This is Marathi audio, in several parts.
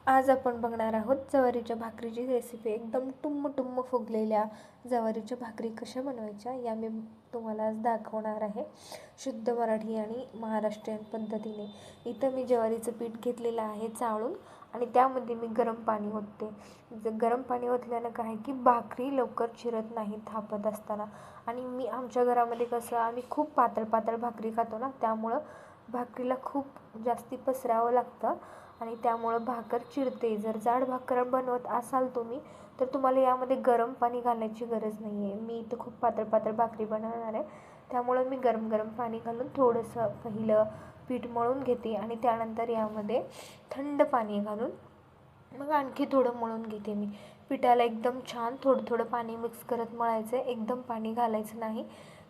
आज आपण बघणार आहोत ज्वारीच्या भाकरीची रेसिपी। एकदम टुम्म फुगलेल्या ज्वारीच्या भाकरी कशा बनवायच्या या मी तुम्हाला आज दाखवणार आहे, शुद्ध मराठी आणि महाराष्ट्रीयन पद्धतीने। इथं मी ज्वारीचं पीठ घेतलेलं आहे चाळून आणि त्यामध्ये मी गरम पाणी ओतते। गरम पाणी ओतल्यानं काय की भाकरी लवकर चिरत नाही थापत असताना। आणि मी आमच्या घरामध्ये कसं आम्ही खूप पातळ भाकरी खातो ना, त्यामुळं भाकरीला खूप जास्ती पसरावं लागतं आणि त्यामुळे भाकर चिरते। जर जाड भाकर बनवत असाल तुम्ही तर तुम्हाला यामध्ये गरम पाणी घालायची गरज नाही आहे। मी इथं खूप पातळ भाकरी बनवणार आहे, त्यामुळे मी गरम पाणी घालून थोडंसं पहिलं पीठ मळून घेते आणि त्यानंतर यामध्ये थंड पाणी घालून मग आणखी थोडं मळून घेते मी। पिठाला एकदम छान थोडं पाणी मिक्स करत मळायचं, एकदम पाणी घालायचं नाही,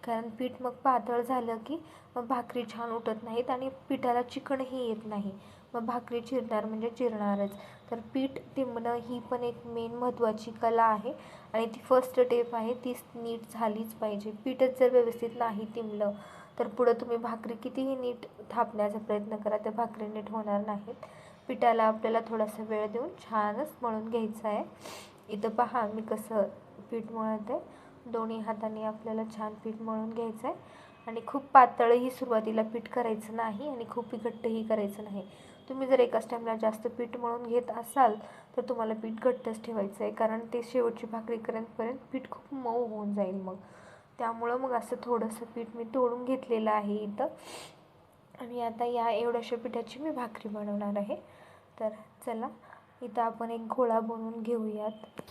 कारण पीठ मग पातळ झालं की मग भाकरी छान उठत नाहीत आणि पिठाला चिकणही येत नाही, मग भाकरी चिरणार म्हणजे चिरणारच। तर पीठ तिंबणं ही पण एक मेन महत्त्वाची कला आहे आणि ती फर्स्ट स्टेप आहे, ती नीट झालीच पाहिजे। पीठच जर व्यवस्थित नाही तिंबलं तर पुढं तुम्ही भाकरी कितीही नीट थापण्याचा प्रयत्न करा, त्या भाकरी नीट होणार नाहीत। पिठाला आपल्याला थोडासा वेळ देऊन छानच मळून घ्यायचं आहे। इथं पहा मी कसं पीठ मळते, दोन्ही हातांनी आपल्याला छान पीठ मळून घ्यायचं आहे आणि खूप पातळही सुरुवातीला पीठ करायचं नाही आणि खूप घट्टही करायचं नाही। तुम्ही जर एकाच टाईमला जास्त पीठ मळून घेत असाल तर तुम्हाला पीठ घट्टच ठेवायचं आहे, कारण ते शेवटची भाकरी करेपर्यंत पीठ खूप मऊ होऊन जाईल मग। त्यामुळं मग असं थोडंसं पीठ मी तोडून घेतलेलं आहे इथं आणि आता या एवढ्याशा पिठाची मी भाकरी बनवणार आहे। तर चला इथं आपण एक गोळा बनवून घेऊयात।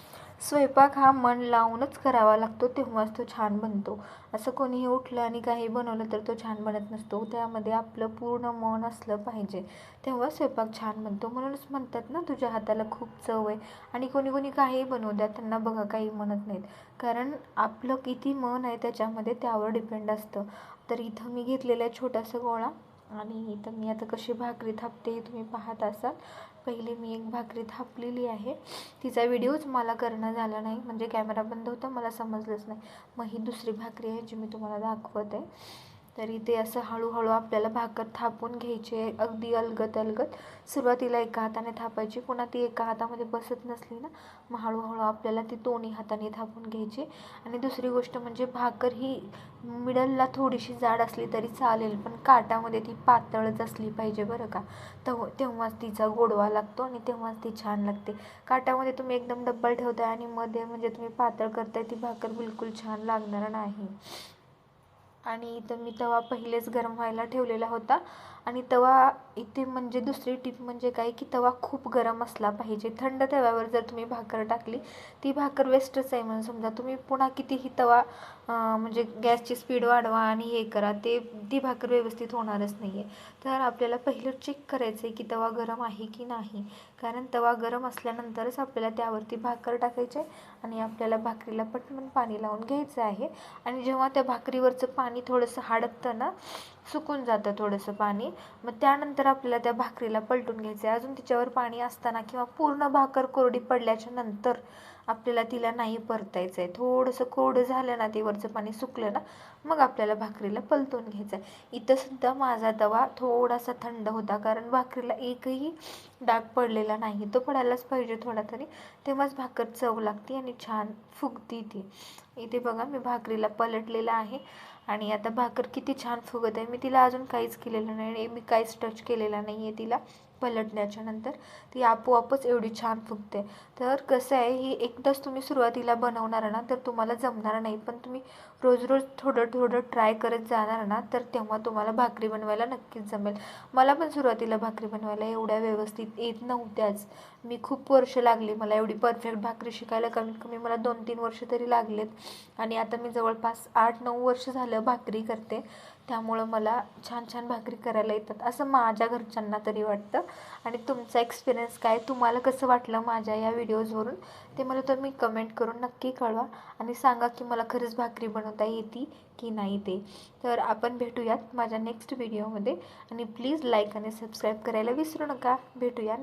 स्वयंपाक हा मन लावूनच करावा लागतो, तेव्हाच तो छान बनतो। असं कोणीही उठलं आणि काही बनवलं तर तो छान बनत नसतो, त्यामध्ये आपलं पूर्ण मन असलं पाहिजे, तेव्हा स्वयंपाक छान बनतो। म्हणूनच म्हणतात ना, तुझ्या हाताला खूप चव आहे। आणि कोणी काहीही बनवू द्या, त्यांना बघा काही म्हणत नाहीत, कारण आपलं किती मन आहे त्याच्यामध्ये, त्यावर डिपेंड असतं। तर इथं मी घेतलेला आहे छोटासा गोळा आणि इथं मी आता कशी भाकरी थापते हे तुम्ही पाहत असाल। पहिले मी एक भाकरी थापलेली आहे, तिचा व्हिडिओच मला करणं झाला नाही, म्हणजे कॅमेरा बंद होता, मला समजलंच नाही। मग ही दुसरी भाकरी आहे जी मी तुम्हाला दाखवत आहे। तरी ते असं हळूहळू आपल्याला भाकर थापून घ्यायची आहे, अगदी अलगद। सुरुवातीला एका हाताने थापायची, पुन्हा ती एका हातामध्ये बसत नसली ना, मग हळूहळू आपल्याला ती दोन्ही हाताने थापून घ्यायची। आणि दुसरी गोष्ट म्हणजे भाकर ही मिडलला थोडीशी जाड असली तरी चालेल, पण काटामध्ये ती पातळच असली पाहिजे बरं का, तेव्हाच तिचा गोडवा लागतो आणि तेव्हाच ती छान लागते। काटामध्ये तुम्ही एकदम डब्बल ठेवताय आणि मध्ये म्हणजे तुम्ही पातळ करताय, ती भाकर बिलकुल छान लागणार नाही। आणि इथं मी तवा पहिलेच गरम व्हायला ठेवलेला होता आणि तवा इथे म्हणजे दुसरी टिप म्हणजे काय की तवा खूप गरम असला पाहिजे। थंड तव्यावर जर तुम्ही भाकर टाकली ती भाकर वेस्टच आहे म्हणून समजा, तुम्ही पुन्हा कितीही तवा म्हणजे गॅसची स्पीड वाढवा आणि हे करा, ती भाकर व्यवस्थित होणारच नाही आहे। तर आपल्याला पहिलं चेक करायचं आहे की तवा गरम आहे की नाही, कारण तवा गरम असल्यानंतरच आपल्याला त्यावरती भाकर टाकायची आहे आणि आपल्याला भाकरीला पटकन पाणी लावून घ्यायचं आहे। आणि जेव्हा त्या भाकरीवरचं पाणी थोडंसं हाडकतं ना, सुकून जातं थोडंसं पाणी, मग त्यानंतर आपल्याला त्या भाकरीला पलटून घ्यायचं आहे। अजून तिच्यावर पाणी असताना किंवा पूर्ण भाकर कोरडी पडल्याच्या नंतर आपल्याला तिला नाही परतायचं आहे। थोडंसं कोरडं झालं ना, ते वरचं पाणी सुकलं ना, मग आपल्याला भाकरीला पलटून घ्यायचं आहे। इथं सुद्धा माझा तवा थोडासा थंड होता, कारण भाकरीला एकही डाग पडलेला नाही, तो पडायलाच पाहिजे थोडा तरी, तेव्हाच भाकर चव लागते आणि छान फुगती ती। इथे बघा मी भाकरीला पलटलेलं आहे आणि आता भाकर किती छान फुगत आहे। मी तिला अजून काहीच केलेलं नाही, मी काहीच टच केलेला नाही आहे तिला। पलटण्याच्या नंतर ती आपोआपच एवढी छान फुगते। तर कसं आहे, ही एकदाच तुम्ही सुरुवातीला बनवणार ना तर तुम्हाला जमणार नाही, पण तुम्ही रोज थोडं ट्राय करत जाणार ना, तर तेव्हा तुम्हाला भाकरी बनवायला नक्कीच जमेल। मला पण सुरुवातीला भाकरी बनवायला एवढ्या व्यवस्थित येत नव्हत्याच, मी खूप वर्ष लागली मला एवढी परफेक्ट भाकरी शिकायला, कमीत कमी मला 2-3 वर्ष तरी लागलेत। आणि आता मी जवळपास 8-9 वर्ष झालं भाकरी करते, त्यामुळं मला छान भाकरी करायला येतात असं माझ्या घरच्यांना तरी वाटतं। आणि तुमचा एक्सपिरियन्स काय, तुम्हाला कसं वाटलं माझ्या या व्हिडिओजवरून, ते मला तुम्ही कमेंट करून नक्की कळवा आणि सांगा की मला खरंच भाकरी बनवता येते की नाही ते। तर आपण भेटूयात माझ्या नेक्स्ट व्हिडिओमध्ये आणि प्लीज लाईक आणि सबस्क्राईब करायला विसरू नका। भेटूया।